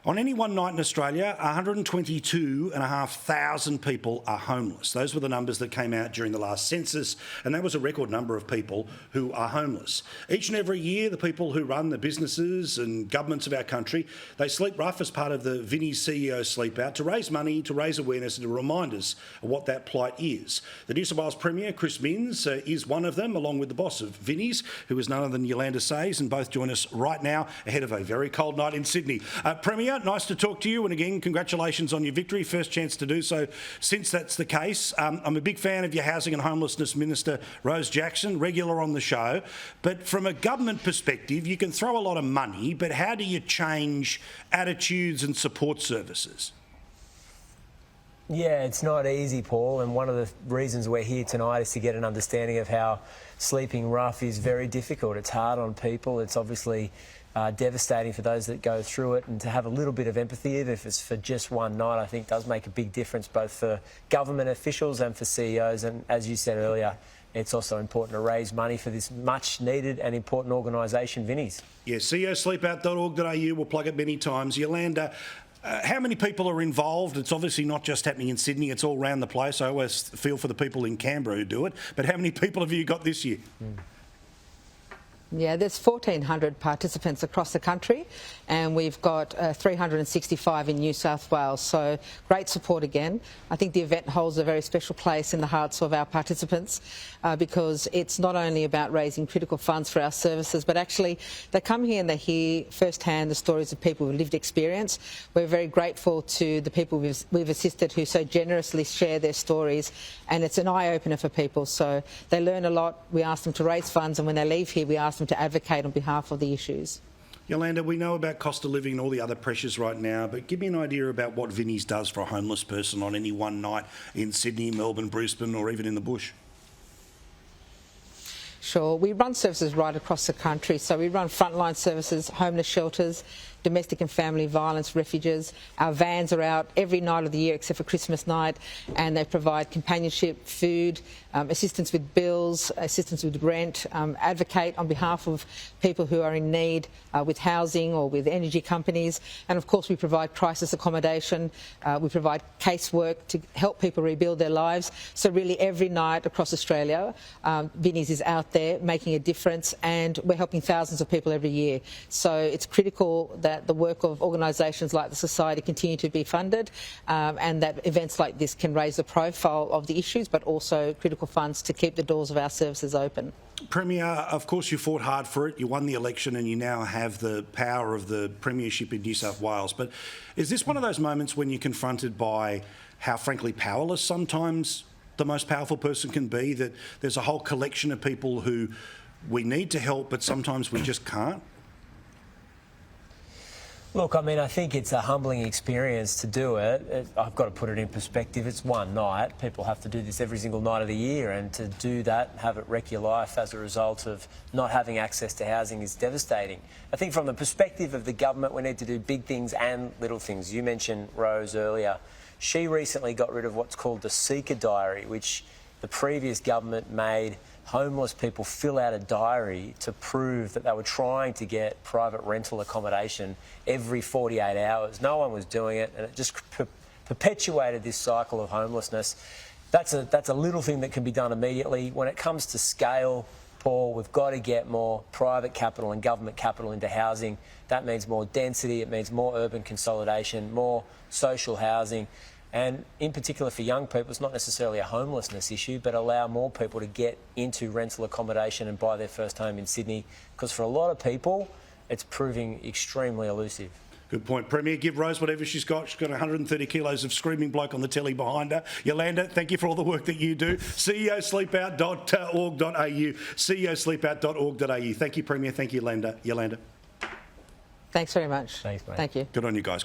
On any one night in Australia, 122,500 people are homeless. Those were the numbers that came out during the last census, and that was a record number of people who are homeless. Each and every year, the people who run the businesses and governments of our country, they sleep rough as part of the Vinnies CEO Sleepout to raise money, to raise awareness and to remind us of what that plight is. The New South Wales Premier Chris Minns is one of them, along with the boss of Vinnies, who is none other than Yolanda Sayers, and both join us right now ahead of a very cold night in Sydney. Premier, nice to talk to you, and again, congratulations on your victory. First chance to do so since that's the case. I'm a big fan of your Housing and Homelessness Minister, Rose Jackson, regular on the show. But from a government perspective, you can throw a lot of money, but how do you change attitudes and support services? Yeah, it's not easy, Paul, and one of the reasons we're here tonight is to get an understanding of how sleeping rough is very difficult. It's hard on people. It's obviously devastating for those that go through it, and to have a little bit of empathy, even if it's for just one night, I think does make a big difference both for government officials and for CEOs. And as you said earlier, it's also important to raise money for this much needed and important organisation, Vinnies. Yeah, ceosleepout.org.au, we'll plug it many times. Yolanda, how many people are involved? It's obviously not just happening in Sydney, it's all around the place. I always feel for the people in Canberra who do it, but how many people have you got this year? Yeah, there's 1,400 participants across the country, and we've got 365 in New South Wales, so great support again. I think the event holds a very special place in the hearts of our participants because it's not only about raising critical funds for our services, but actually they come here and they hear firsthand the stories of people with lived experience. We're very grateful to the people we've assisted who so generously share their stories, and it's an eye-opener for people, so they learn a lot. We ask them to raise funds, and when they leave here, we ask them to advocate on behalf of the issues. Yolanda, we know about cost of living and all the other pressures right now, but give me an idea about what Vinnies does for a homeless person on any one night in Sydney, Melbourne, Brisbane, or even in the bush. Sure. We run services right across the country. So we run frontline services, homeless shelters, domestic and family violence refuges. Our vans are out every night of the year except for Christmas night, and they provide companionship, food, assistance with bills, assistance with rent, advocate on behalf of people who are in need with housing or with energy companies. And of course we provide crisis accommodation, we provide casework to help people rebuild their lives. So really every night across Australia, Vinnies is out there making a difference, and we're helping thousands of people every year. So it's critical that the work of organisations like the Society continue to be funded, and that events like this can raise the profile of the issues, but also critical funds to keep the doors of our services open. Premier, of course you fought hard for it, you won the election and you now have the power of the premiership in New South Wales, but is this one of those moments when you're confronted by how frankly powerless sometimes the most powerful person can be, that there's a whole collection of people who we need to help but sometimes we just can't? Look, I mean, I think it's a humbling experience to do it. I've got to put it in perspective. It's one night. People have to do this every single night of the year, and to do that, have it wreck your life as a result of not having access to housing is devastating. I think from the perspective of the government, we need to do big things and little things. You mentioned Rose earlier. She recently got rid of what's called the Seeker Diary, which the previous government made homeless people fill out a diary to prove that they were trying to get private rental accommodation every 48 hours. No one was doing it, and it just perpetuated this cycle of homelessness. That's a little thing that can be done immediately. When it comes to scale, Paul, we've got to get more private capital and government capital into housing. That means more density, it means more urban consolidation, more social housing. And in particular for young people, it's not necessarily a homelessness issue, but allow more people to get into rental accommodation and buy their first home in Sydney, because for a lot of people, it's proving extremely elusive. Good point. Premier, give Rose whatever she's got. She's got 130 kilos of screaming bloke on the telly behind her. Yolanda, thank you for all the work that you do. ceosleepout.org.au, ceosleepout.org.au. Thank you, Premier. Thank you, Yolanda. Thanks very much. Thanks, mate. Thank you. Good on you guys.